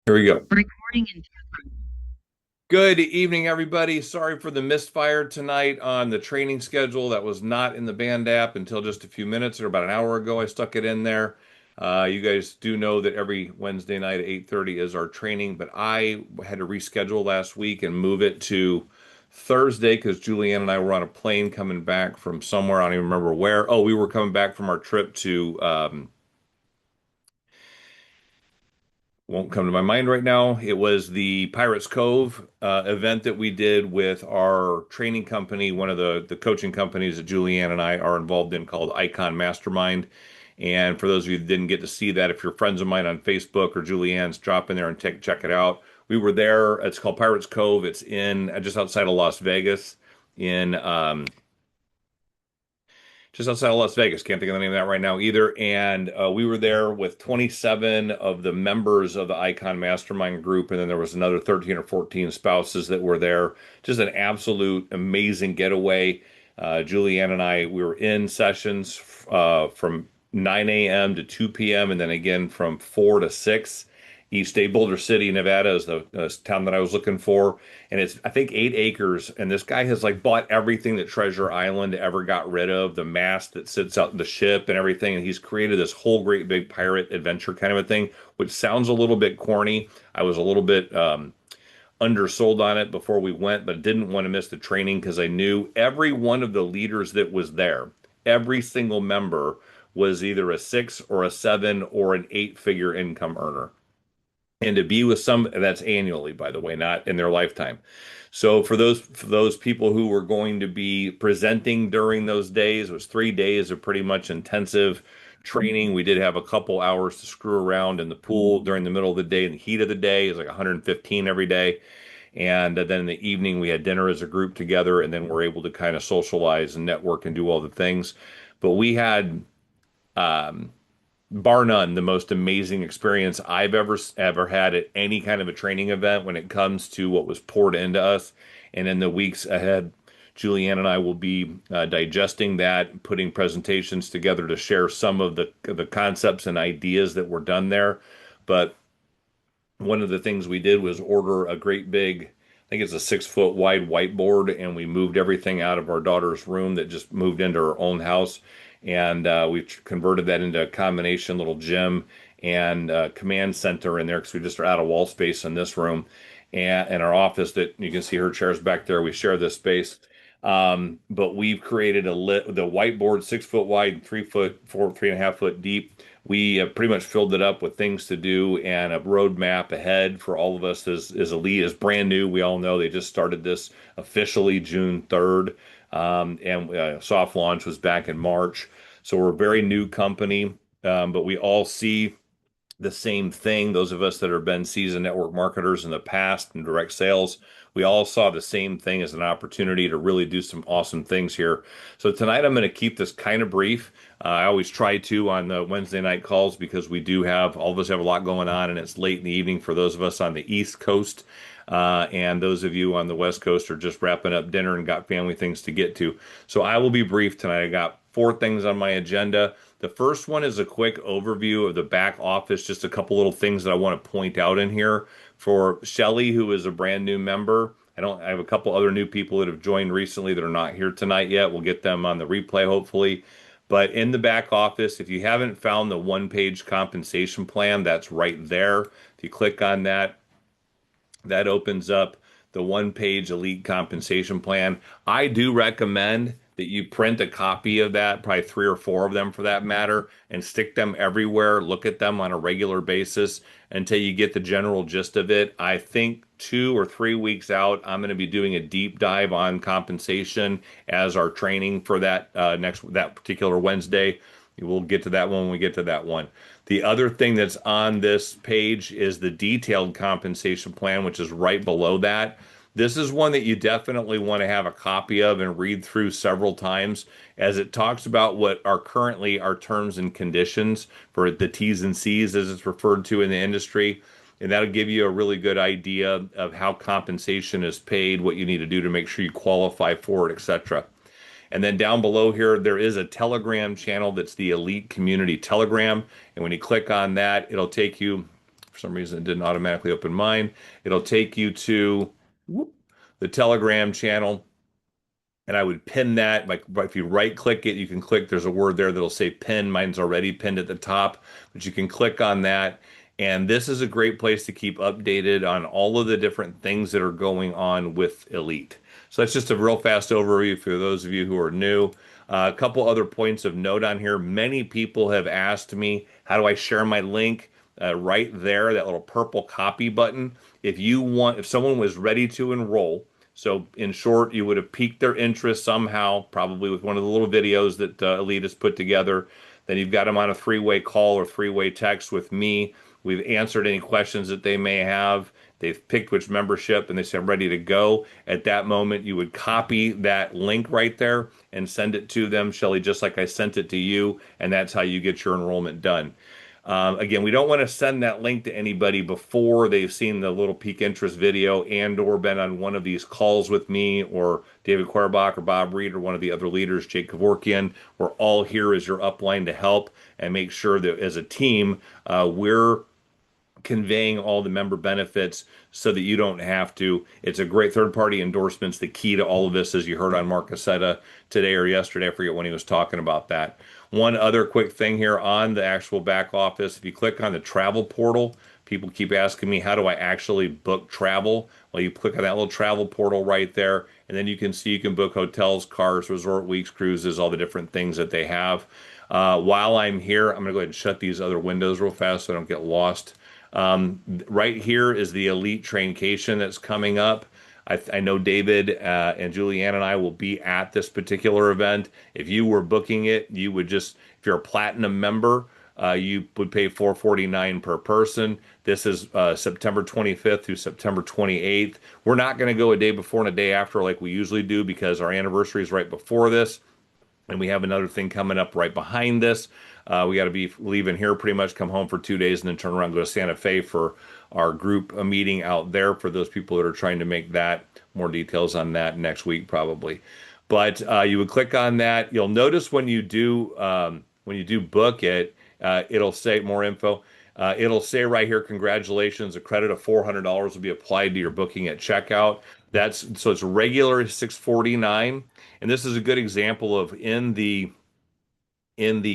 Here we go. Recording in Good evening, everybody. Sorry for the misfire tonight on the training schedule. That was not in the band app until just a few minutes or about an hour ago. I stuck it in there. You guys do know that every Wednesday night at 8:30 is our training, but I had to reschedule last week and move it to Thursday because Julianne and I were on a plane coming back from somewhere. I don't even remember where. Oh, we were coming back from our trip to won't come to my mind right now. It was the Pirates Cove event that we did with our training company, one of the coaching companies that Julianne and I are involved in called Icon Mastermind. And for those of you that didn't get to see that, if you're friends of mine on Facebook or Julianne's, drop in there and check it out. We were there. It's called Pirates Cove. It's in just outside of Las Vegas in just outside of Las Vegas. Can't think of the name of that right now either. And we were there with 27 of the members of the Icon Mastermind group, and then there was another 13 or 14 spouses that were there. Just an absolute amazing getaway. Julianne and I, we were in sessions from 9 a.m. to 2 p.m. and then again from 4 to 6. East Day, Boulder City, Nevada is the town that I was looking for, and it's I think 8 acres. And this guy has like bought everything that Treasure Island ever got rid of, the mast that sits out the ship and everything. And he's created this whole great big pirate adventure kind of a thing, which sounds a little bit corny. I was a little bit undersold on it before we went, but didn't want to miss the training because I knew every one of the leaders that was there, every single member was either a six or a seven or an eight-figure income earner, and to be with some that's annually, by the way, not in their lifetime. So for those people who were going to be presenting during those days, it was 3 days of pretty much intensive training. We did have a couple hours to screw around in the pool during the middle of the day. In the heat of the day is like 115 every day. And then in the evening, we had dinner as a group together, and then we're able to kind of socialize and network and do all the things. But we had um, bar none, the most amazing experience I've ever had at any kind of a training event when it comes to what was poured into us. And in the weeks ahead, Julianne and I will be digesting that, putting presentations together to share some of the concepts and ideas that were done there. But one of the things we did was order a great big, I think it's a 6 foot wide whiteboard, and we moved everything out of our daughter's room that just moved into her own house, and we've converted that into a combination little gym and command center in there because we just are out of wall space in this room, and our office that you can see her chairs back there. We share this space. But we've created the whiteboard 6 foot wide, 3 foot, 3.5 foot deep. We have pretty much filled it up with things to do and a roadmap ahead for all of us as ELYT is brand new. We all know they just started this officially June 3rd. And soft launch was back in March. So we're a very new company, but we all see the same thing. Those of us that have been seasoned network marketers in the past and direct sales, we all saw the same thing as an opportunity to really do some awesome things here. So tonight I'm going to keep this kind of brief. I always try to on the Wednesday night calls because we do have all of us have a lot going on, and it's late in the evening for those of us on the East Coast. And those of you on the West Coast are just wrapping up dinner and got family things to get to. So I will be brief tonight. I got four things on my agenda. The first one is a quick overview of the back office, just a couple little things that I want to point out in here for Shelly, who is a brand new member. I have a couple other new people that have joined recently that are not here tonight yet. We'll get them on the replay, hopefully. But in the back office, if you haven't found the one-page compensation plan, that's right there. If you click on that, that opens up the one-page ELYT compensation plan. I do recommend that you print a copy of that, probably three or four of them for that matter, and stick them everywhere. Look at them on a regular basis until you get the general gist of it. I think 2 or 3 weeks out, I'm going to be doing a deep dive on compensation as our training for that particular Wednesday. We'll get to that one when we get to that one. The other thing that's on this page is the detailed compensation plan, which is right below that. This is one that you definitely want to have a copy of and read through several times as it talks about what are currently our terms and conditions for the T's and C's as it's referred to in the industry. And that'll give you a really good idea of how compensation is paid, what you need to do to make sure you qualify for it, etc. And then down below here, there is a Telegram channel that's the ELYT Community Telegram. And when you click on that, it'll take you For some reason, it didn't automatically open mine. It'll take you to the Telegram channel, and I would pin that. Like if you right click it, you can click. There's a word there that'll say pin. Mine's already pinned at the top, but you can click on that. And this is a great place to keep updated on all of the different things that are going on with ELYT. So that's just a real fast overview for those of you who are new. A couple other points of note on here. Many people have asked me, how do I share my link? Right there, that little purple copy button. If someone was ready to enroll, so in short, you would have piqued their interest somehow, probably with one of the little videos that ELYT has put together. Then you've got them on a three-way call or three-way text with me. We've answered any questions that they may have. They've picked which membership and they say, I'm ready to go. At that moment, you would copy that link right there and send it to them, Shelly, just like I sent it to you. And that's how you get your enrollment done. Again, we don't want to send that link to anybody before they've seen the little peak interest video and or been on one of these calls with me or David Querbach or Bob Reed or one of the other leaders, Jake Kevorkian. We're all here as your upline to help and make sure that as a team, we're conveying all the member benefits so that you don't have to. It's a great third-party endorsements. The key to all of this, as you heard on Mark Cassetta today or yesterday, I forget when he was talking about that. One other quick thing here on the actual back office, if you click on the travel portal, people keep asking me, how do I actually book travel? Well, you click on that little travel portal right there, and then you can see you can book hotels, cars, resort weeks, cruises, all the different things that they have. While I'm here, I'm going to go ahead and shut these other windows real fast so I don't get lost. Right here is the ELYT Traincation that's coming up. I know David and Julianne and I will be at this particular event. If you were booking it, you would just, if you're a platinum member, you would pay $449 per person. This is September 25th through September 28th. We're not going to go a day before and a day after like we usually do because our anniversary is right before this. And we have another thing coming up right behind this. We got to be leaving here pretty much, come home for 2 days, and then turn around and go to Santa Fe for our group meeting out there for those people that are trying to make that. More details on that next week, probably. But you would click on that. You'll notice when you do book it, it'll say more info. It'll say right here, congratulations, a credit of $400 will be applied to your booking at checkout. So it's regular $649. And this is a good example of in the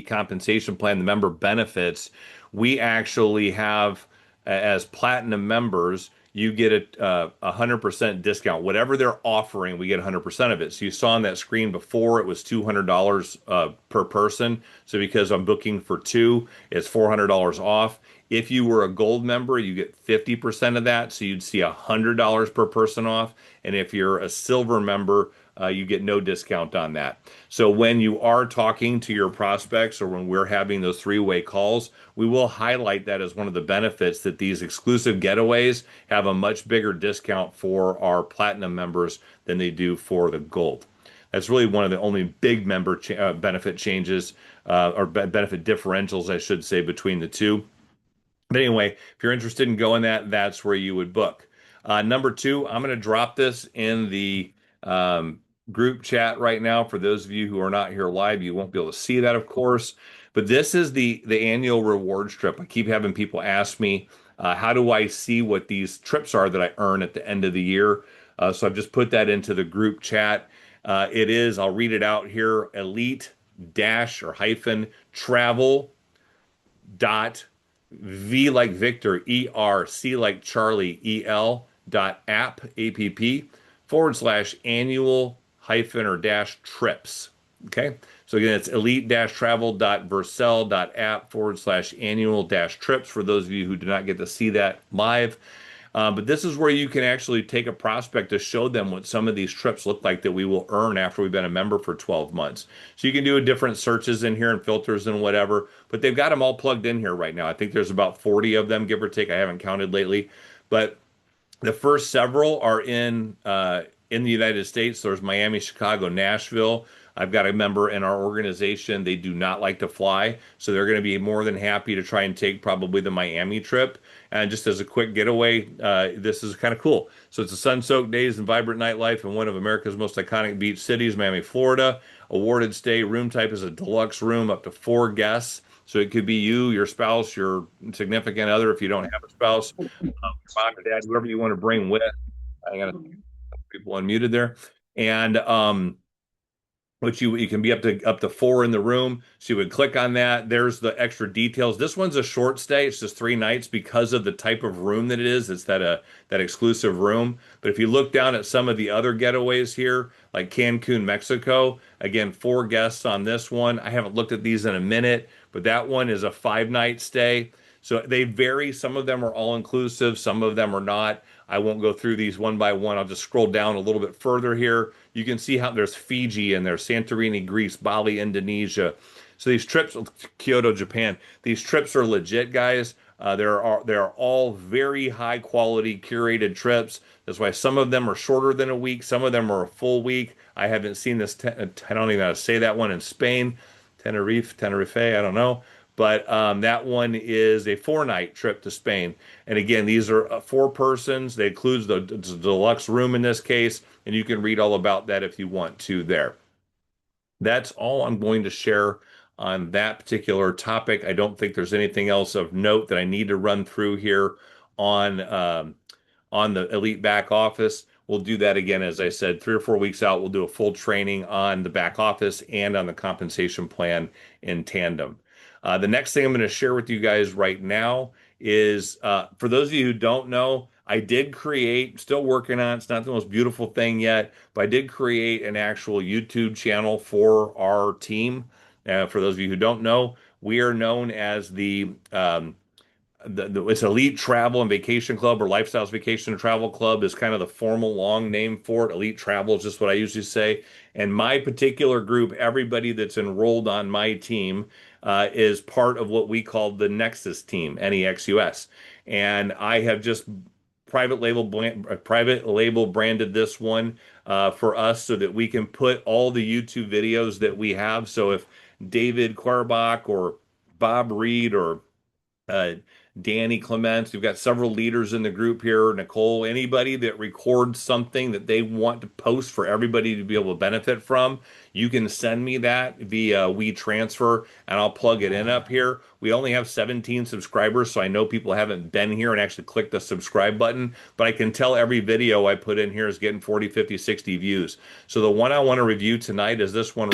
compensation plan, the member benefits, we actually have as platinum members, you get a 100% discount. Whatever they're offering, we get 100% of it. So you saw on that screen before, it was $200 per person. So because I'm booking for two, it's $400 off. If you were a gold member, you get 50% of that. So you'd see $100 per person off. And if you're a silver member, you get no discount on that. So when you are talking to your prospects or when we're having those three-way calls, we will highlight that as one of the benefits that these exclusive getaways have a much bigger discount for our platinum members than they do for the gold. That's really one of the only big member benefit changes or benefit differentials, I should say, between the two. But anyway, if you're interested in going that's where you would book. Number two, I'm going to drop this in the group chat right now. For those of you who are not here live, you won't be able to see that, of course. But this is the annual rewards trip. I keep having people ask me, how do I see what these trips are that I earn at the end of the year? So I've just put that into the group chat. It is, I'll read it out here, ELYT dash or hyphen travel dot V like Victor, ER, C like Charlie, EL dot app / annual hyphen or dash trips. Okay. So again, it's ELYT-travel.vercel.app / annual dash trips for those of you who do not get to see that live. But this is where you can actually take a prospect to show them what some of these trips look like that we will earn after we've been a member for 12 months. So you can do different searches in here and filters and whatever, but they've got them all plugged in here right now. I think there's about 40 of them, give or take. I haven't counted lately, but the first several are in the United States. There's Miami, Chicago, Nashville. I've got a member in our organization. They do not like to fly, so they're going to be more than happy to try and take probably the Miami trip. And just as a quick getaway, this is kind of cool. So it's a sun-soaked days and vibrant nightlife in one of America's most iconic beach cities, Miami, Florida. Awarded stay room type is a deluxe room, up to 4 guests. So it could be you, your spouse, your significant other, if you don't have a spouse, mom or dad, whoever you want to bring with. I got people unmuted there. And which you can be up to 4 in the room. So you would click on that. There's the extra details. This one's a short stay. It's just 3 nights because of the type of room that it is. It's that exclusive room. But if you look down at some of the other getaways here, like Cancun, Mexico, again, 4 guests on this one. I haven't looked at these in a minute, but that one is a 5-night stay. So they vary. Some of them are all inclusive, some of them are not. I won't go through these one by one. I'll just scroll down a little bit further here. You can see how there's Fiji and there's Santorini, Greece, Bali, Indonesia. So these trips, Kyoto, Japan, these trips are legit, guys. They're all very high quality curated trips. That's why some of them are shorter than a week. Some of them are a full week. I haven't seen this. I don't even know how to say that one in Spain. Tenerife, I don't know. But that one is a 4-night trip to Spain. And again, these are 4 persons. They include the deluxe room in this case, and you can read all about that if you want to there. That's all I'm going to share on that particular topic. I don't think there's anything else of note that I need to run through here on the ELYT back office. We'll do that again, as I said, 3 or 4 weeks out. We'll do a full training on the back office and on the compensation plan in tandem. The next thing I'm going to share with you guys right now is for those of you who don't know, I did create, still working on it. It's not the most beautiful thing yet, but I did create an actual YouTube channel for our team. For those of you who don't know, we are known as it's ELYT Travel and Vacation Club, or Lifestyles Vacation and Travel Club is kind of the formal long name for it. ELYT Travel is just what I usually say. And my particular group, everybody that's enrolled on my team, is part of what we call the Nexus team, Nexus. And I have just private label branded this one for us so that we can put all the YouTube videos that we have. So if David Querbach or Bob Reed or Danny Clements, we've got several leaders in the group here, Nicole, anybody that records something that they want to post for everybody to be able to benefit from, you can send me that via WeTransfer and I'll plug it in up here. We only have 17 subscribers, so I know people haven't been here and actually clicked the subscribe button, but I can tell every video I put in here is getting 40, 50, 60 views. So the one I want to review tonight is this one.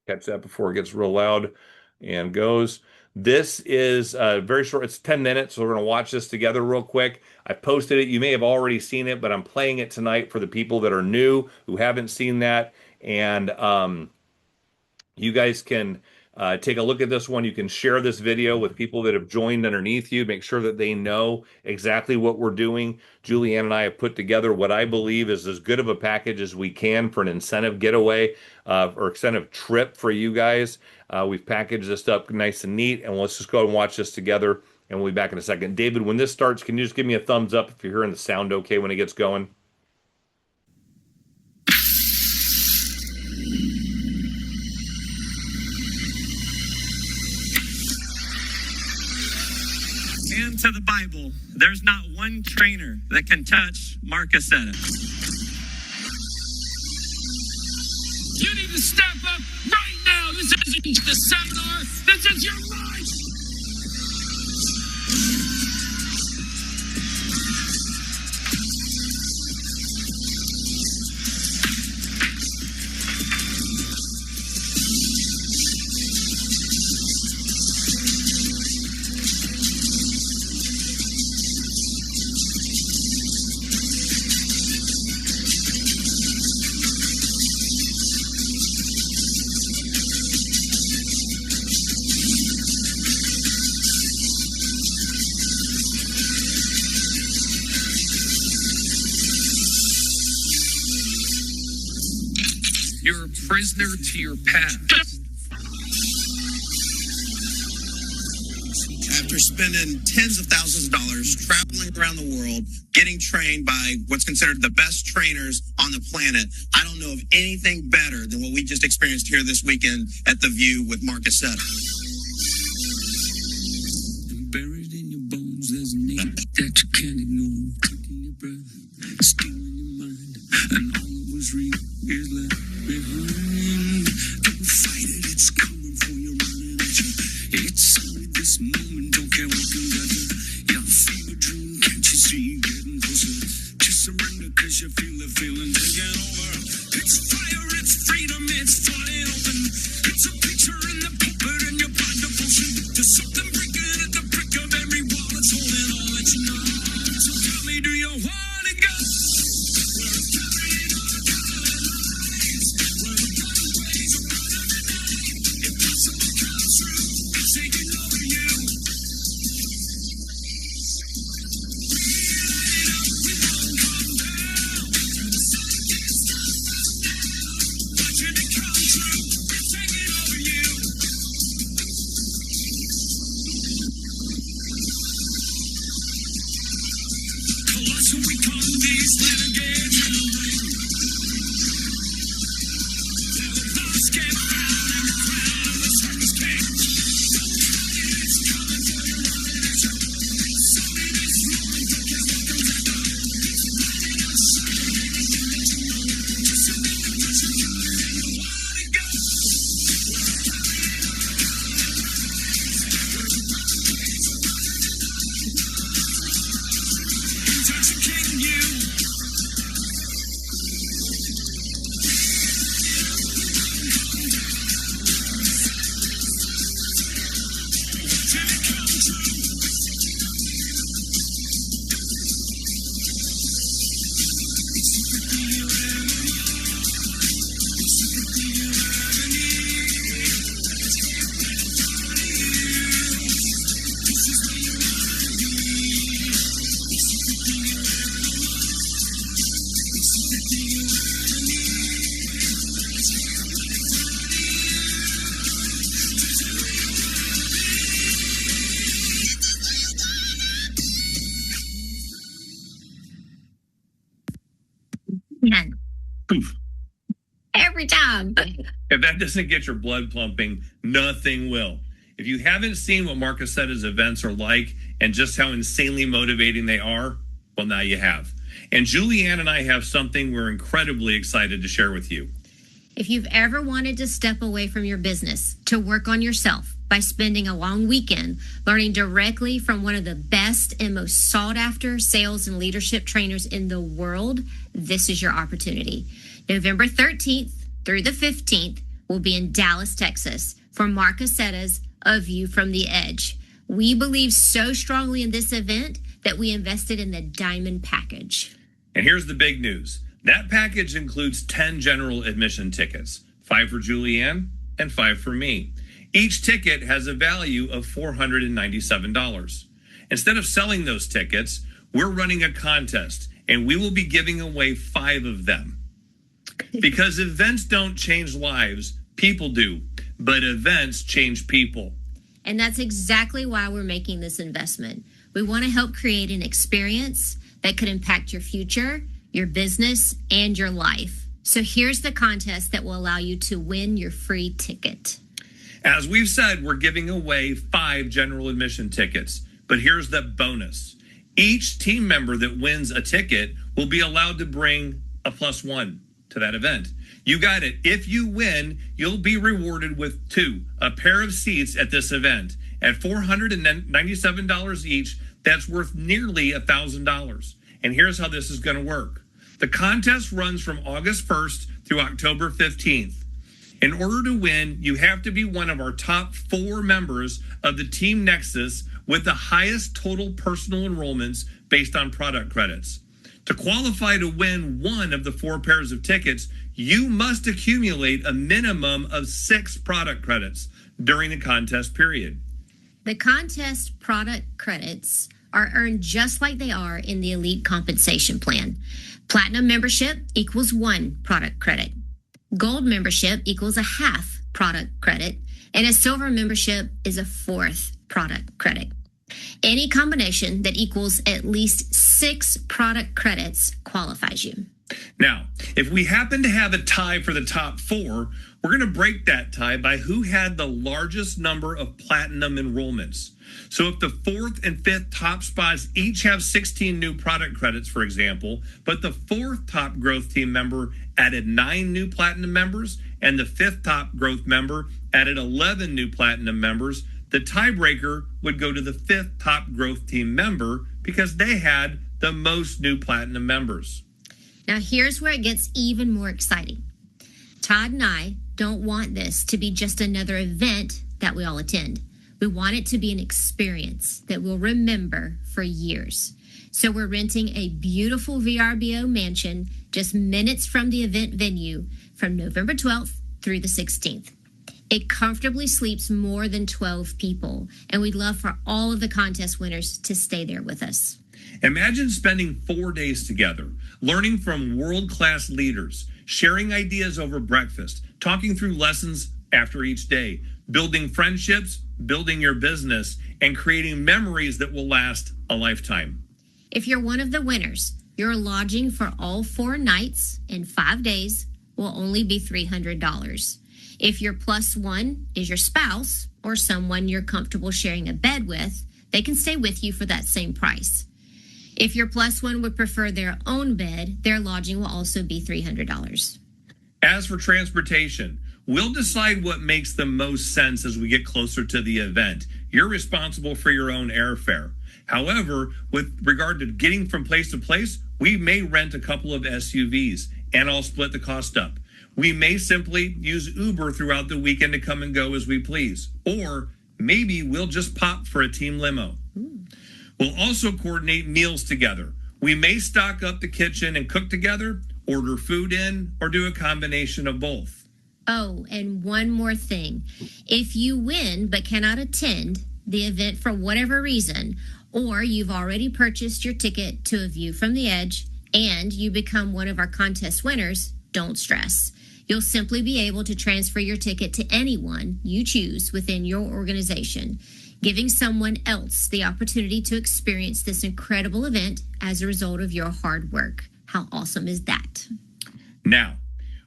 Catch that before it gets real loud and goes. This is very short. It's 10 minutes, so we're going to watch this together real quick. I posted it. You may have already seen it, but I'm playing it tonight for the people that are new, who haven't seen that. And you guys can take a look at this one. You can share this video with people that have joined underneath you. Make sure that they know exactly what we're doing. Julianne and I have put together what I believe is as good of a package as we can for an incentive getaway or incentive trip for you guys. We've packaged this up nice and neat, and let's just go and watch this together, and we'll be back in a second. David, when this starts, can you just give me a thumbs up if you're hearing the sound okay when it gets going? And to the Bible, there's not one trainer that can touch Marcus Etta. You need to step up right now. This isn't just a seminar. This is your life. You're a prisoner to your past. After spending tens of thousands of dollars traveling around the world, getting trained by what's considered the best trainers on the planet, I don't know of anything better than what we just experienced here this weekend at The View with Marcus Etta. Buried in your bones, there's a need that you can't ignore. Taking your breath, stealing your mind, and all that was real is left behind. Don't fight it, it's coming for you, running at you. She getting closer. Just surrender cause you feel the feeling taking over. It's fire, it's freedom, it's flooding open. It's a picture in the pulpit and your blind devotion. There's something breaking at the brick of every wall. It's holding all that you know. So tell me, do you want to go? We're carrying on common lines. Where the blood ways around every night. Impossible comes true. It's taking over you. Man, Poof. every time. If that doesn't get your blood pumping, nothing will. If you haven't seen what Marcus said his events are like and just how insanely motivating they are, well, now you have. And Julianne and I have something we're incredibly excited to share with you. If you've ever wanted to step away from your business to work on yourself by spending a long weekend learning directly from one of the best and most sought after sales and leadership trainers in the world, this is your opportunity. November 13th through the 15th will be in Dallas, Texas for Mark Acetta's A View from the Edge. We believe so strongly in this event that we invested in the Diamond Package. And here's the big news. That package includes 10 general admission tickets, 5 for Julianne and 5 for me. Each ticket has a value of $497. Instead of selling those tickets, we're running a contest and we will be giving away 5 of them. Because events don't change lives, people do, but events change people. And that's exactly why we're making this investment. We want to help create an experience that could impact your future, your business, and your life. So here's the contest that will allow you to win your free ticket. As we've said, we're giving away 5 general admission tickets, but here's the bonus. Each team member that wins a ticket will be allowed to bring a +1 to that event. You got it. If you win, you'll be rewarded with 2, a pair of seats at this event. At $497 each, that's worth nearly $1,000. And here's how this is going to work. The contest runs from August 1st through October 15th. In order to win, you have to be one of our top 4 members of the Team Nexus with the highest total personal enrollments based on product credits. To qualify to win one of the 4 pairs of tickets, you must accumulate a minimum of 6 product credits during the contest period. The contest product credits are earned just like they are in the ELYT compensation plan. Platinum membership equals 1 product credit. Gold membership equals a half product credit, and a silver membership is a 4th product credit. Any combination that equals at least 6 product credits qualifies you. Now, if we happen to have a tie for the top 4, we're going to break that tie by who had the largest number of platinum enrollments. So if the 4th and 5th top spots each have 16 new product credits, for example, but the 4th top growth team member added 9 new platinum members and the 5th top growth member added 11 new platinum members, the tiebreaker would go to the 5th top growth team member because they had the most new platinum members. Now, here's where it gets even more exciting. Todd and I don't want this to be just another event that we all attend. We want it to be an experience that we'll remember for years. So we're renting a beautiful VRBO mansion just minutes from the event venue from November 12th through the 16th. It comfortably sleeps more than 12 people, and we'd love for all of the contest winners to stay there with us. Imagine spending 4 days together, learning from world-class leaders, sharing ideas over breakfast, talking through lessons after each day, building friendships, building your business, and creating memories that will last a lifetime. If you're one of the winners, your lodging for all 4 nights and 5 days will only be $300. If your plus one is your spouse or someone you're comfortable sharing a bed with, they can stay with you for that same price. If your plus one would prefer their own bed, their lodging will also be $300. As for transportation, we'll decide what makes the most sense as we get closer to the event. You're responsible for your own airfare. However, with regard to getting from place to place, we may rent a couple of SUVs and I'll split the cost up. We may simply use Uber throughout the weekend to come and go as we please. Or maybe we'll just pop for a team limo. We'll also coordinate meals together. We may stock up the kitchen and cook together, order food in, or do a combination of both. Oh, and one more thing. If you win but cannot attend the event for whatever reason, or you've already purchased your ticket to a view from the edge and you become one of our contest winners, don't stress. You'll simply be able to transfer your ticket to anyone you choose within your organization, giving someone else the opportunity to experience this incredible event as a result of your hard work. How awesome is that? Now,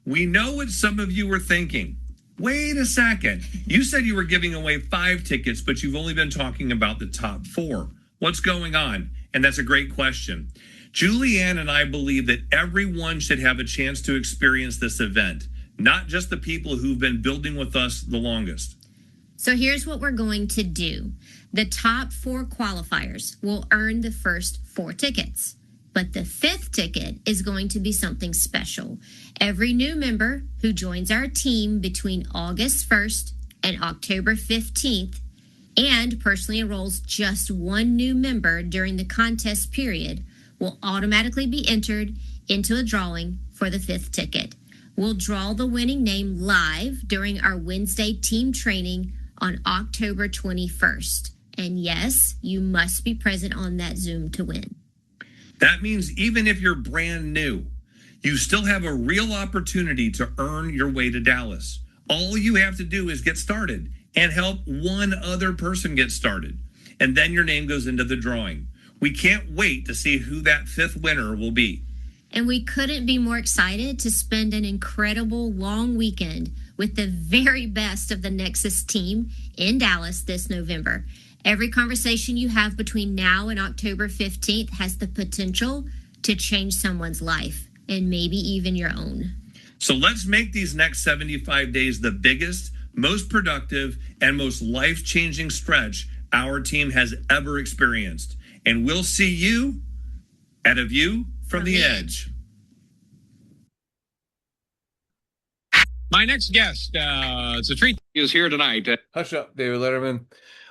we know what some of you were thinking. Wait a second. You said you were giving away 5 tickets, but you've only been talking about the top 4. What's going on? And that's a great question. Julianne and I believe that everyone should have a chance to experience this event, not just the people who've been building with us the longest. So here's what we're going to do. The top 4 qualifiers will earn the first 4 tickets. But the 5th ticket is going to be something special. Every new member who joins our team between August 1st and October 15th and personally enrolls just 1 new member during the contest period will automatically be entered into a drawing for the 5th ticket. We'll draw the winning name live during our Wednesday team training on October 21st. And yes, you must be present on that Zoom to win. That means even if you're brand new, you still have a real opportunity to earn your way to Dallas. All you have to do is get started and help one other person get started. And then your name goes into the drawing. We can't wait to see who that 5th winner will be. And we couldn't be more excited to spend an incredible long weekend with the very best of the Nexus team in Dallas this November. Every conversation you have between now and October 15th has the potential to change someone's life and maybe even your own. So let's make these next 75 days the biggest, most productive, and most life-changing stretch our team has ever experienced. And we'll see you at a view from the edge. My next guest, it's a treat, is here tonight. Hush up, David Letterman.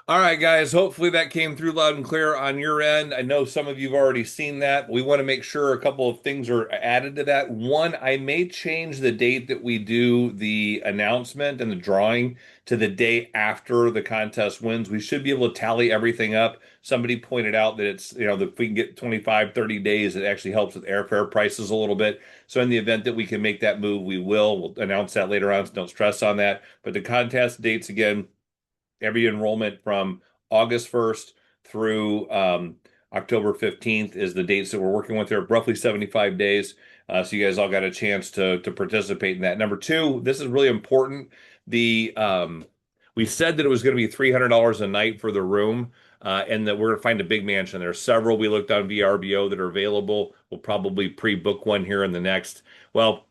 All right, guys, hopefully that came through loud and clear on your end. I know some of you have already seen that. We want to make sure a couple of things are added to that. One, I may change the date that we do the announcement and the drawing to the day after the contest wins. We should be able to tally everything up. Somebody pointed out that it's, that if we can get 25, 30 days, it actually helps with airfare prices a little bit. So in the event that we can make that move, we will. We'll announce that later on, so don't stress on that. But the contest dates, again, every enrollment from August 1st through October 15th is the dates that we're working with there, roughly 75 days. So you guys all got a chance to participate in that. Number 2, this is really important. We said that it was going to be $300 a night for the room, and that we're going to find a big mansion. There are several we looked on VRBO that are available. We'll probably pre-book one here in the next. Well,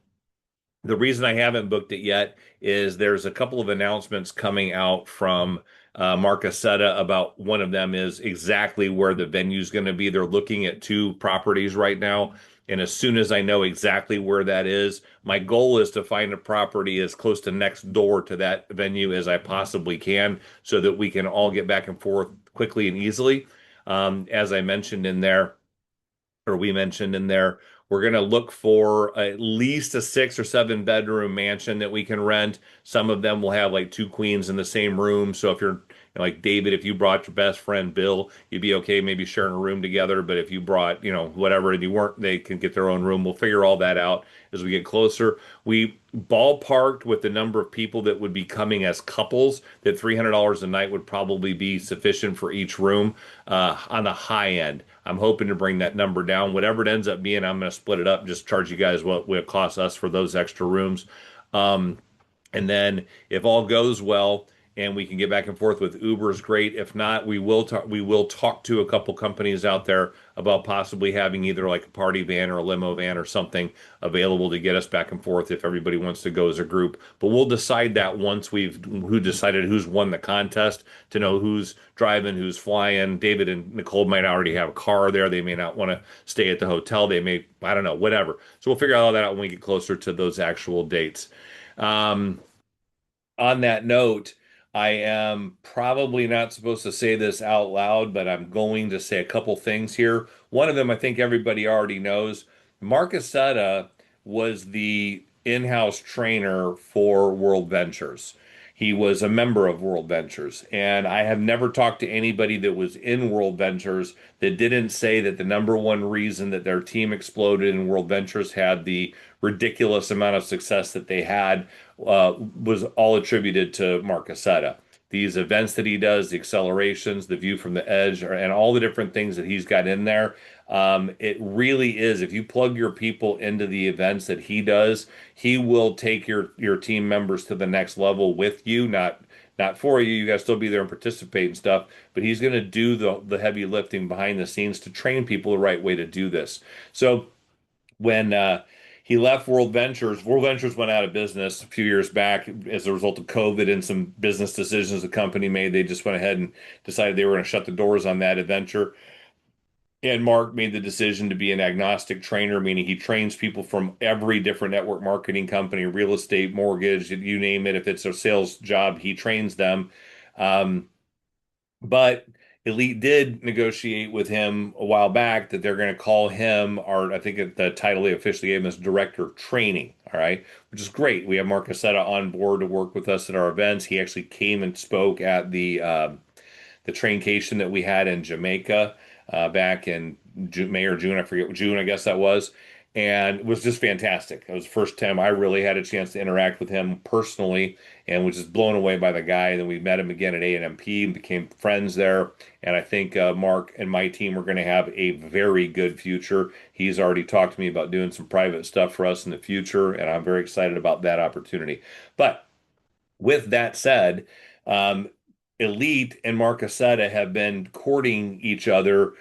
the reason I haven't booked it yet is there's a couple of announcements coming out from Mark Aceta about one of them is exactly where the venue is going to be. They're looking at two properties right now. And as soon as I know exactly where that is, my goal is to find a property as close to next door to that venue as I possibly can so that we can all get back and forth quickly and easily. As I mentioned in there, or we mentioned in there, we're going to look for at least a 6 or 7 bedroom mansion that we can rent. Some of them will have like two queens in the same room. So if you're like David, if you brought your best friend Bill, you'd be okay maybe sharing a room together. But if you brought, whatever, and you weren't, they can get their own room. We'll figure all that out as we get closer. We ballparked with the number of people that would be coming as couples that $300 a night would probably be sufficient for each room on the high end. I'm hoping to bring that number down. Whatever it ends up being, I'm going to split it up, just charge you guys what it costs us for those extra rooms. Um, and then if all goes well and we can get back and forth with Uber is great. If not, we will talk to a couple companies out there about possibly having either like a party van or a limo van or something available to get us back and forth if everybody wants to go as a group. But we'll decide that once who decided who's won the contest to know who's driving, who's flying. David and Nicole might already have a car there. They may not want to stay at the hotel. They may, I don't know, whatever. So we'll figure all that out when we get closer to those actual dates. Um, on that note, I am probably not supposed to say this out loud, but I'm going to say a couple things here. One of them, I think everybody already knows. Mark Aceta was the in-house trainer for World Ventures. He was a member of World Ventures, and I have never talked to anybody that was in World Ventures that didn't say that the number one reason that their team exploded and World Ventures had the ridiculous amount of success that they had was all attributed to Mark Aceta. These events that he does, the accelerations, the view from the edge, and all the different things that he's got in there. It really is. If you plug your people into the events that he does, he will take your team members to the next level with you. Not for you. You guys still be there and participate and stuff, but he's going to do the heavy lifting behind the scenes to train people the right way to do this. So when he left World Ventures went out of business a few years back as a result of COVID and some business decisions the company made. They just went ahead and decided they were going to shut the doors on that adventure. And Mark made the decision to be an agnostic trainer, meaning he trains people from every different network marketing company, real estate, mortgage, you name it. If it's a sales job, he trains them. Um, but ELYT did negotiate with him a while back that they're going to call him, or I think the title they officially gave him is Director of Training. All right, which is great. We have Mark Aceta on board to work with us at our events. He actually came and spoke at the traincation that we had in Jamaica back in May or June. I forget, June, I guess that was. And it was just fantastic. It was the first time I really had a chance to interact with him personally and was just blown away by the guy. And then we met him again at A&MP and became friends there. And I think Mark and my team are going to have a very good future. He's already talked to me about doing some private stuff for us in the future, and I'm very excited about that opportunity. But with that said, ELYT and Mark Aceta have been courting each other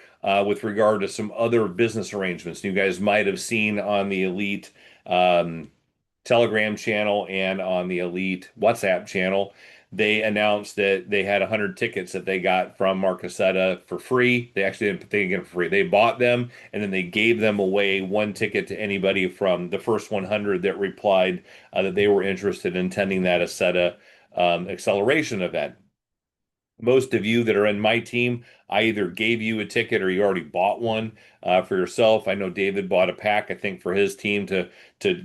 with regard to some other business arrangements. You guys might have seen on the ELYT Telegram channel and on the ELYT WhatsApp channel, they announced that they had 100 tickets that they got from Mark Aceta for free. They actually didn't think it for free. They bought them and then they gave them away one ticket to anybody from the first 100 that replied that they were interested in attending that Aceta acceleration event. Most of you that are in my team, I either gave you a ticket or you already bought one for yourself. I know David bought a pack, I think, for his team to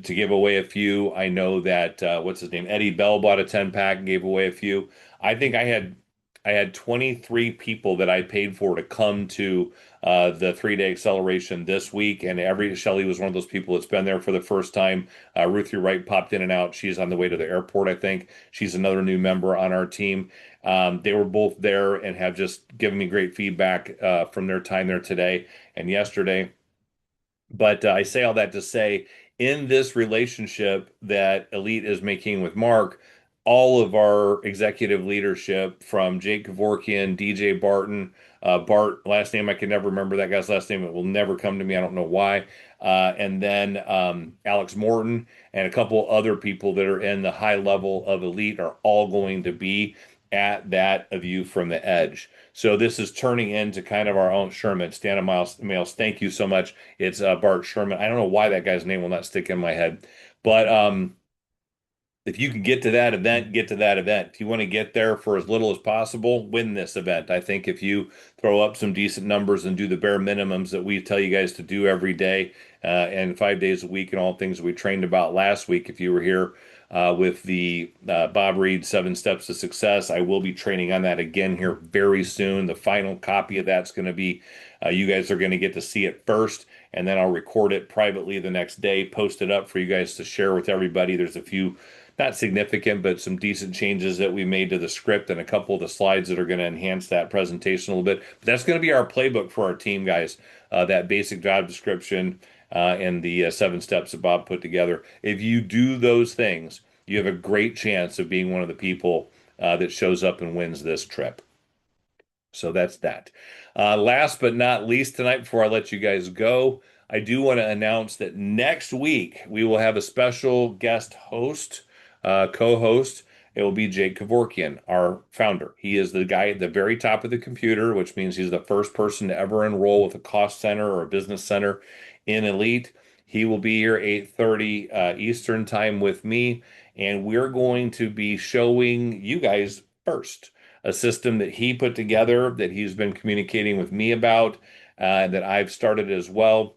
give away a few. I know that what's his name? Eddie Bell bought a 10 pack and gave away a few. I think I had 23 people that I paid for to come to the 3-day acceleration this week, and Shelly was one of those people that's been there for the first time. Ruthie Wright popped in and out. She's on the way to the airport, I think. She's another new member on our team. They were both there and have just given me great feedback from their time there today and yesterday. But I say all that to say, in this relationship that ELYT is making with Mark, all of our executive leadership from Jake Kevorkian, DJ Barton, Bart, last name I can never remember that guy's last name. It will never come to me. I don't know why. And then Alex Morton and a couple other people that are in the high level of ELYT are all going to be at that of you from the edge. So this is turning into kind of our own Sherman. Stan Miles, thank you so much. It's Bart Sherman. I don't know why that guy's name will not stick in my head, but if you can get to that event, get to that event. If you want to get there for as little as possible, win this event. I think if you throw up some decent numbers and do the bare minimums that we tell you guys to do every day, and 5 days a week and all things we trained about last week, if you were here with the Bob Reed 7 Steps to Success, I will be training on that again here very soon. The final copy of that's going to be, you guys are going to get to see it first, and then I'll record it privately the next day, post it up for you guys to share with everybody. There's a few not significant, but some decent changes that we made to the script and a couple of the slides that are going to enhance that presentation a little bit. But that's going to be our playbook for our team, guys. That basic job description and the 7 steps that Bob put together. If you do those things, you have a great chance of being one of the people that shows up and wins this trip. So that's that. Last but not least tonight, before I let you guys go, I do want to announce that next week we will have a special guest host, co-host. It will be Jake Kevorkian, our founder. He is the guy at the very top of the computer, which means he's the first person to ever enroll with a cost center or a business center in ELYT. He will be here 8:30 Eastern time with me, and we're going to be showing you guys first a system that he put together that he's been communicating with me about, that I've started as well.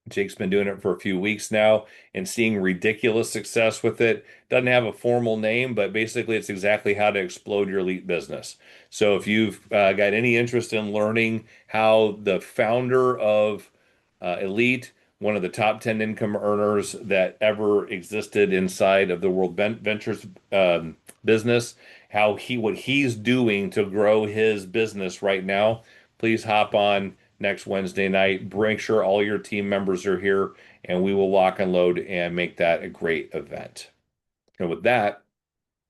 Jake's been doing it for a few weeks now and seeing ridiculous success with it. Doesn't have a formal name, but basically it's exactly how to explode your ELYT business. So if you've got any interest in learning how the founder of ELYT, one of the top 10 income earners that ever existed inside of the World Ventures business, what he's doing to grow his business right now, please hop on next Wednesday night. Make sure all your team members are here, and we will lock and load and make that a great event. And with that,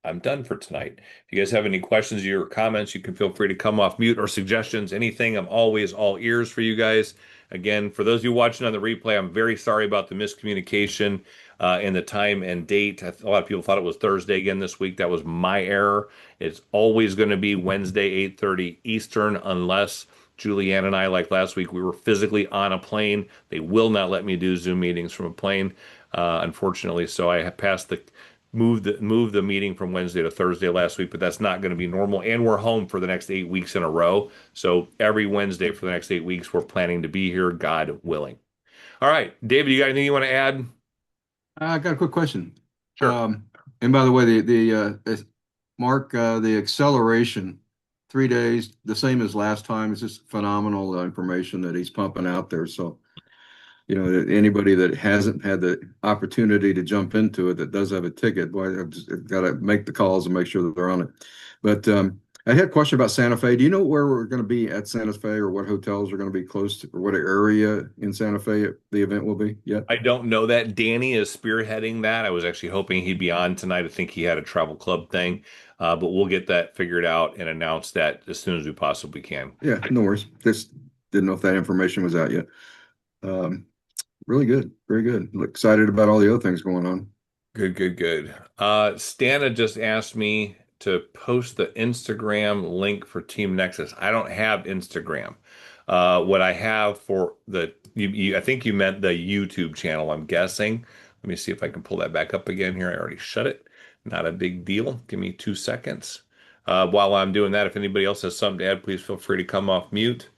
I'm done for tonight. If you guys have any questions or comments, you can feel free to come off mute, or suggestions, anything. I'm always all ears for you guys. Again, for those of you watching on the replay, I'm very sorry about the miscommunication in the time and date. A lot of people thought it was Thursday again this week. That was my error. It's always going to be Wednesday, 8:30 Eastern, unless Julianne and I, like last week, we were physically on a plane. They will not let me do Zoom meetings from a plane, unfortunately. So I have passed the move the meeting from Wednesday to Thursday last week, but that's not going to be normal. And we're home for the next 8 weeks in a row. So every Wednesday for the next 8 weeks, we're planning to be here, God willing. All right, David, you got anything you want to add? I got a quick question. Sure. And by the way, Mark, the acceleration, 3 days, the same as last time. It's just phenomenal information that he's pumping out there. So, anybody that hasn't had the opportunity to jump into it, that does have a ticket, boy, I've got to make the calls and make sure that they're on it. But I had a question about Santa Fe. Do you know where we're going to be at Santa Fe, or what hotels are going to be close to, or what area in Santa Fe the event will be yet? I don't know that. Danny is spearheading that. I was actually hoping he'd be on tonight. I think he had a travel club thing, but we'll get that figured out and announce that as soon as we possibly can. Yeah, no worries. Just didn't know if that information was out yet. Really good. Very good. Excited about all the other things going on. Good, good, good. Stana just asked me to post the Instagram link for Team Nexus. I don't have Instagram. What I have for I think you meant the YouTube channel, I'm guessing. Let me see if I can pull that back up again here. I already shut it. Not a big deal. Give me 2 seconds. While I'm doing that, if anybody else has something to add, please feel free to come off mute.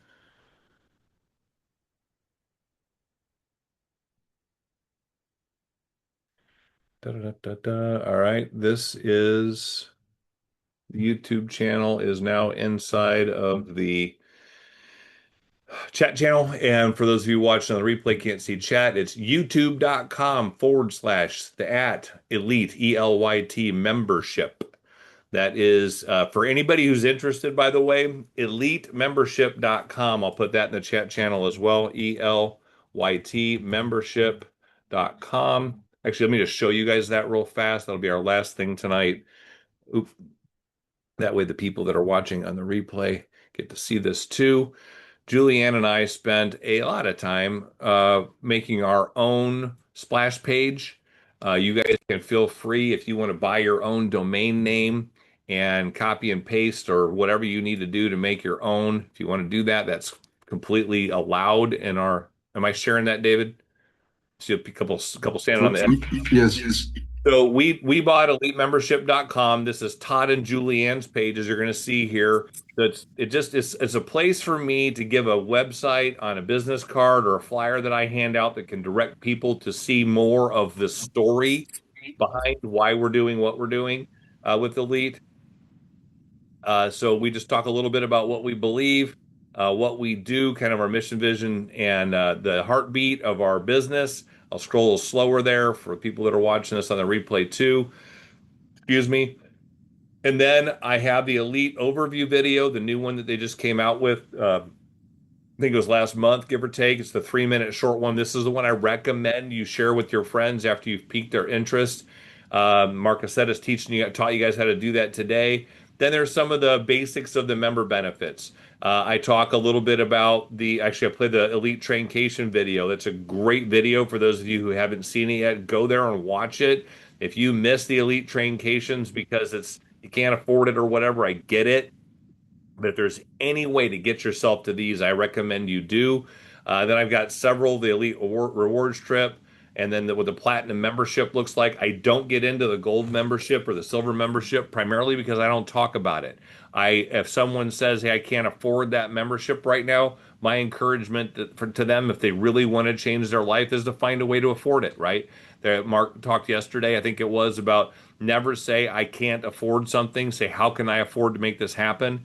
Da, da, da, da. All right, this is the YouTube channel is now inside of the chat channel. And for those of you watching on the replay, can't see chat, it's youtube.com/the@ELYT, ELYT membership. That is for anybody who's interested, by the way, ELYTmembership.com. I'll put that in the chat channel as well, ELYT membership.com. Actually, let me just show you guys that real fast. That'll be our last thing tonight. Oop. That way the people that are watching on the replay get to see this too. Julianne and I spent a lot of time making our own splash page. You guys can feel free if you want to buy your own domain name and copy and paste or whatever you need to do to make your own. If you want to do that, that's completely allowed in our. Am I sharing that, David? See a couple standing on the edge. Yes. So we bought EliteMembership.com. This is Todd and Julianne's page, as you're going to see here. That's it. Just it's a place for me to give a website on a business card or a flyer that I hand out that can direct people to see more of the story behind why we're doing what we're doing with Elite. So we just talk a little bit about what we believe, what we do, kind of our mission, vision, and the heartbeat of our business. I'll scroll a little slower there for people that are watching this on the replay too. Excuse me. And then I have the Elite overview video, the new one that they just came out with. I think it was last month, give or take. It's the 3 minute short one. This is the one I recommend you share with your friends after you've piqued their interest. Mark Cassetta is taught you guys how to do that today. Then there's some of the basics of the member benefits. I talk a little bit about actually, I played the Elite Traincation video. That's a great video for those of you who haven't seen it yet. Go there and watch it. If you miss the Elite Traincations because you can't afford it or whatever, I get it. But if there's any way to get yourself to these, I recommend you do. Then I've got several, the Elite Rewards trip, and then what the Platinum membership looks like. I don't get into the Gold membership or the Silver membership primarily because I don't talk about it. If someone says, "Hey, I can't afford that membership right now," my encouragement to them, if they really want to change their life, is to find a way to afford it. Right? Mark talked yesterday, I think it was about never say I can't afford something. Say, how can I afford to make this happen?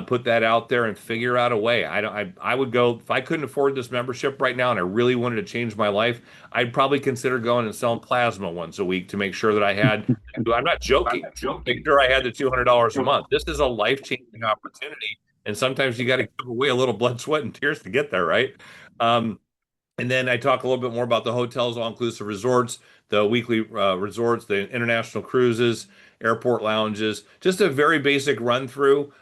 Put that out there and figure out a way. I would go if I couldn't afford this membership right now and I really wanted to change my life. I'd probably consider going and selling plasma once a week to make sure that I had. I'm not joking. Make sure I had the $200 a month. This is a life-changing opportunity, and sometimes you got to give away a little blood, sweat, and tears to get there, right? Um, and then I talk a little bit more about the hotels, all-inclusive resorts, the weekly resorts, the international cruises, airport lounges, just a very basic run through.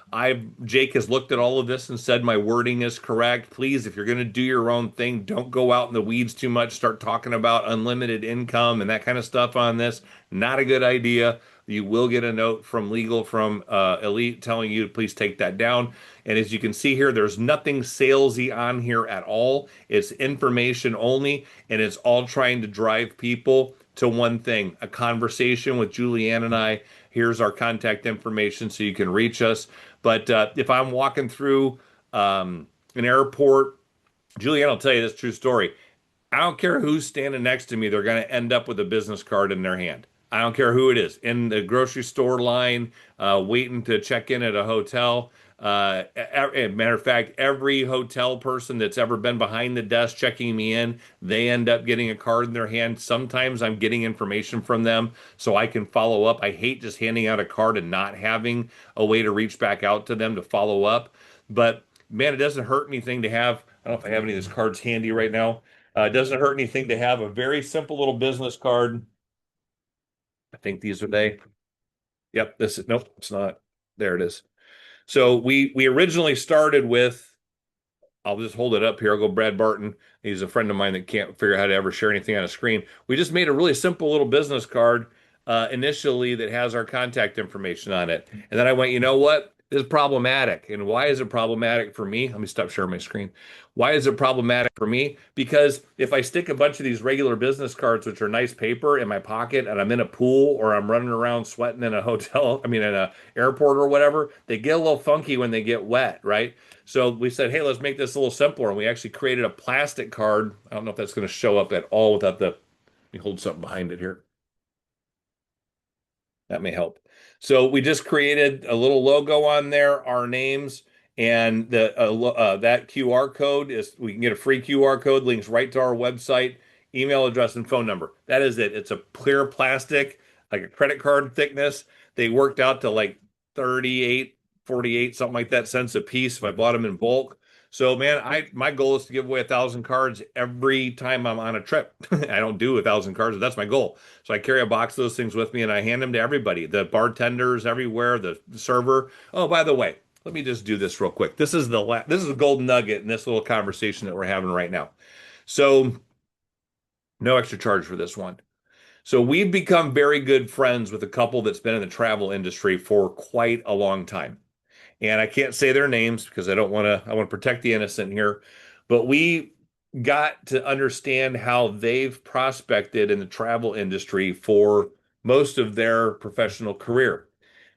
Jake has looked at all of this and said my wording is correct. Please, if you're going to do your own thing, don't go out in the weeds too much. Start talking about unlimited income and that kind of stuff on this. Not a good idea. You will get a note from legal from Elite telling you to please take that down. And as you can see here, there's nothing salesy on here at all. It's information only, and it's all trying to drive people to one thing, a conversation with Julianne and I. Here's our contact information so you can reach us. But if I'm walking through an airport, Julianne will tell you this true story. I don't care who's standing next to me, they're going to end up with a business card in their hand. I don't care who it is. In the grocery store line, waiting to check in at a hotel. Matter of fact, every hotel person that's ever been behind the desk checking me in, they end up getting a card in their hand. Sometimes I'm getting information from them so I can follow up. I hate just handing out a card and not having a way to reach back out to them to follow up. But man, it doesn't hurt anything to have. I don't know if I have any of these cards handy right now. It doesn't hurt anything to have a very simple little business card. I think these are they. Yep, nope, it's not. There it is. So we originally started with, I'll just hold it up here. I'll go Brad Barton. He's a friend of mine that can't figure out how to ever share anything on a screen. We just made a really simple little business card initially that has our contact information on it. And then I went, you know what? This is problematic. And why is it problematic for me? Let me stop sharing my screen. Why is it problematic for me? Because if I stick a bunch of these regular business cards, which are nice paper, in my pocket and I'm in a pool or I'm running around sweating in a hotel, in an airport or whatever, they get a little funky when they get wet, right? So we said, hey, let's make this a little simpler. And we actually created a plastic card. I don't know if that's going to show up at all without let me hold something behind it here. That may help. So we just created a little logo on there, our names, and that QR code we can get a free QR code, links right to our website, email address, and phone number. That is it. It's a clear plastic, like a credit card thickness. They worked out to like 38, 48, something like that cents a piece if I bought them in bulk. So man, my goal is to give away 1,000 cards every time I'm on a trip. I don't do 1,000 cards, but that's my goal. So I carry a box of those things with me and I hand them to everybody, the bartenders everywhere, the server. Oh, by the way, let me just do this real quick. This is the golden nugget in this little conversation that we're having right now. So no extra charge for this one. So we've become very good friends with a couple that's been in the travel industry for quite a long time. And I can't say their names because I want to protect the innocent here. But we got to understand how they've prospected in the travel industry for most of their professional career.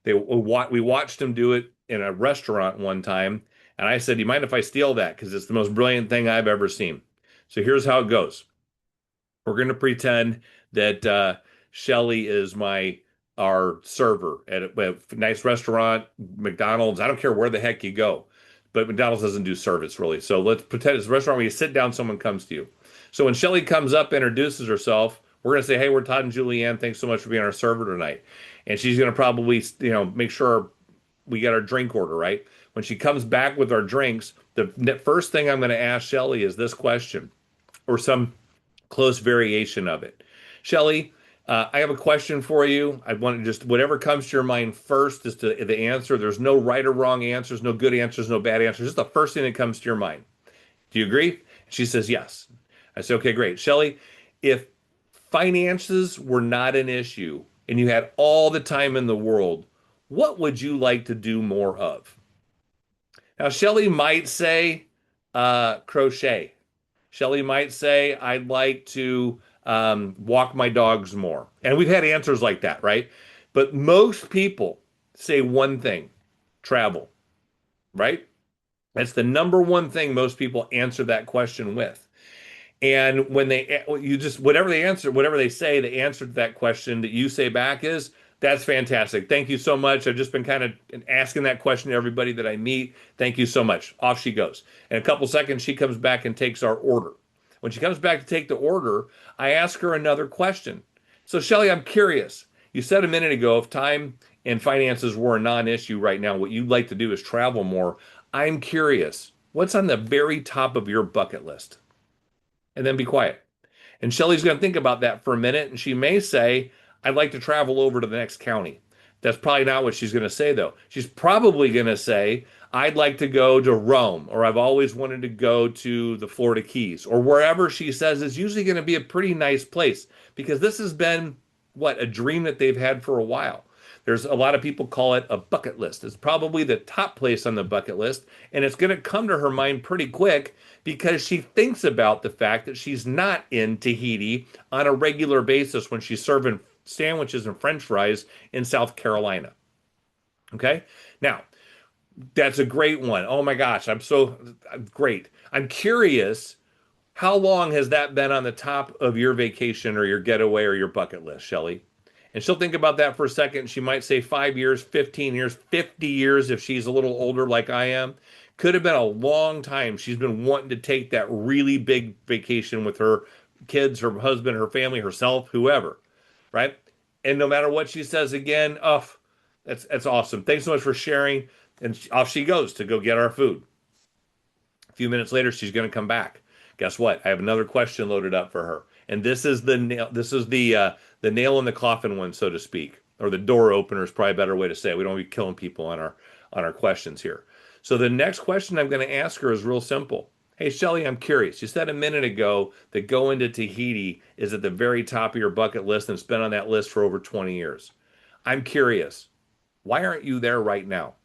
We watched them do it in a restaurant one time, and I said, "Do you mind if I steal that? Because it's the most brilliant thing I've ever seen." So here's how it goes. We're going to pretend that Shelly is my our server at a nice restaurant, McDonald's. I don't care where the heck you go, but McDonald's doesn't do service really. So let's pretend it's a restaurant where you sit down, someone comes to you. So when Shelly comes up, introduces herself, we're going to say, "Hey, we're Todd and Julianne. Thanks so much for being our server tonight." And she's going to probably, make sure we get our drink order right. When she comes back with our drinks, the first thing I'm going to ask Shelly is this question, or some close variation of it. Shelly, I have a question for you. I want to just whatever comes to your mind first is the answer. There's no right or wrong answers, no good answers, no bad answers. Just the first thing that comes to your mind. Do you agree? She says yes. I say, okay, great. Shelly, if finances were not an issue and you had all the time in the world, what would you like to do more of? Now, Shelly might say crochet. Shelly might say, I'd like to walk my dogs more. And we've had answers like that, right? But most people say one thing, travel, right? That's the number one thing most people answer that question with. And when you just, whatever they answer, whatever they say, the answer to that question that you say back is, that's fantastic. Thank you so much. I've just been kind of asking that question to everybody that I meet. Thank you so much. Off she goes. In a couple seconds, she comes back and takes our order. When she comes back to take the order, I ask her another question. So, Shelly, I'm curious. You said a minute ago if time and finances were a non-issue right now, what you'd like to do is travel more. I'm curious. What's on the very top of your bucket list? And then be quiet. And Shelly's going to think about that for a minute, and she may say, I'd like to travel over to the next county. That's probably not what she's going to say, though. She's probably going to say, I'd like to go to Rome, or I've always wanted to go to the Florida Keys, or wherever she says is usually going to be a pretty nice place, because this has been, what, a dream that they've had for a while. There's a lot of people call it a bucket list. It's probably the top place on the bucket list, and it's going to come to her mind pretty quick because she thinks about the fact that she's not in Tahiti on a regular basis when she's serving sandwiches and French fries in South Carolina. Okay? Now, that's a great one. Oh my gosh, I'm so great. I'm curious, how long has that been on the top of your vacation or your getaway or your bucket list, Shelly? And she'll think about that for a second. She might say 5 years, 15 years, 50 years if she's a little older like I am. Could have been a long time. She's been wanting to take that really big vacation with her kids, her husband, her family, herself, whoever, right? And no matter what she says again, oh, that's awesome. Thanks so much for sharing. And off she goes to go get our food. A few minutes later, she's going to come back. Guess what? I have another question loaded up for her, and this is the nail. This is the nail in the coffin one, so to speak, or the door opener is probably a better way to say it. We don't want to be killing people on our questions here. So the next question I'm going to ask her is real simple. Hey, Shelly, I'm curious. You said a minute ago that going to Tahiti is at the very top of your bucket list and it's been on that list for over 20 years. I'm curious. Why aren't you there right now?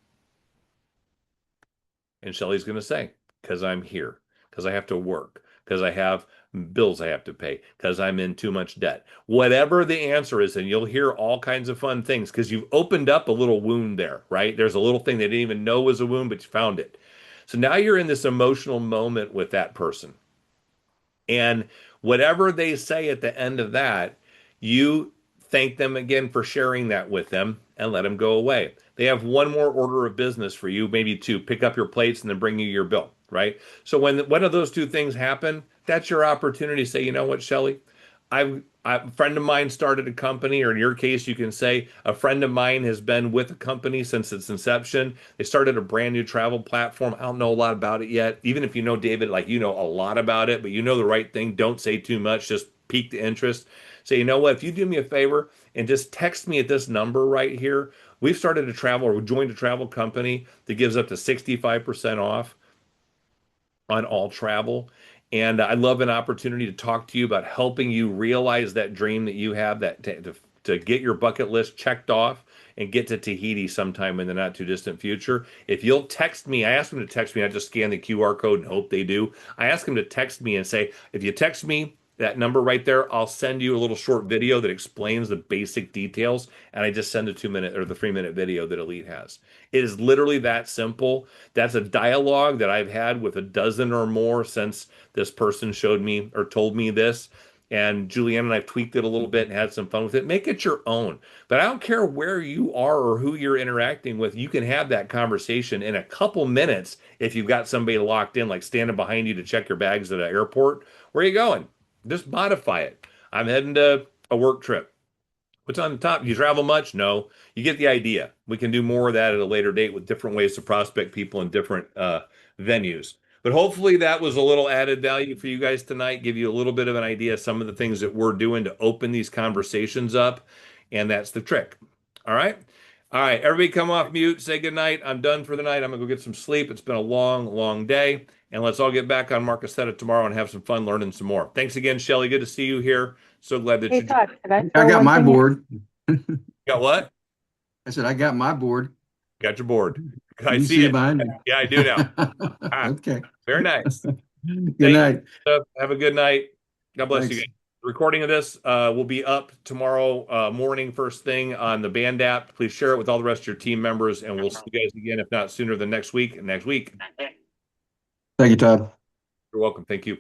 And Shelly's going to say, because I'm here, because I have to work, because I have bills I have to pay, because I'm in too much debt. Whatever the answer is, and you'll hear all kinds of fun things because you've opened up a little wound there, right? There's a little thing they didn't even know was a wound, but you found it. So now you're in this emotional moment with that person. And whatever they say at the end of that, you thank them again for sharing that with them and let them go away. They have one more order of business for you, maybe two, pick up your plates and then bring you your bill, right? So when one of those two things happen, that's your opportunity to say, you know what, Shelly, a friend of mine started a company, or in your case, you can say a friend of mine has been with a company since its inception. They started a brand new travel platform. I don't know a lot about it yet. Even if you know David, like you know a lot about it, but you know the right thing. Don't say too much. Just pique the interest. Say, you know what? If you do me a favor and just text me at this number right here, we've started a travel or we joined a travel company that gives up to 65% off on all travel. And I'd love an opportunity to talk to you about helping you realize that dream that you have, that to get your bucket list checked off and get to Tahiti sometime in the not too distant future. If you'll text me, I ask them to text me, not just scan the QR code and hope they do. I ask them to text me and say, if you text me that number right there, I'll send you a little short video that explains the basic details. And I just send a 2 minute or the 3 minute video that ELYT has. It is literally that simple. That's a dialogue that I've had with a dozen or more since this person showed me or told me this. And Julianne and I've tweaked it a little bit and had some fun with it. Make it your own. But I don't care where you are or who you're interacting with. You can have that conversation in a couple minutes if you've got somebody locked in, like standing behind you to check your bags at an airport. Where are you going? Just modify it. I'm heading to a work trip. What's on the top? You travel much? No. You get the idea. We can do more of that at a later date with different ways to prospect people in different venues. But hopefully that was a little added value for you guys tonight, give you a little bit of an idea of some of the things that we're doing to open these conversations up. And that's the trick. All right. All right. Everybody come off mute. Say good night. I'm done for the night. I'm going to go get some sleep. It's been a long, long day. And let's all get back on Marcus tomorrow and have some fun learning some more. Thanks again, Shelly. Good to see you here. So glad that Hey, you Todd, can I I throw got one my thing in? board. got what? I said, I got my board. Got your board. I You see see it it. behind me? Yeah, I do now. Ah, Okay. very nice. Good Thank night. you. Have a good night. God bless you Thanks. guys. The recording of this will be up tomorrow morning, first thing on the Band app. Please share it with all the rest of your team members, and we'll see you guys again, if not sooner than next week. Next week. Thank you, Todd. You're welcome. Thank you.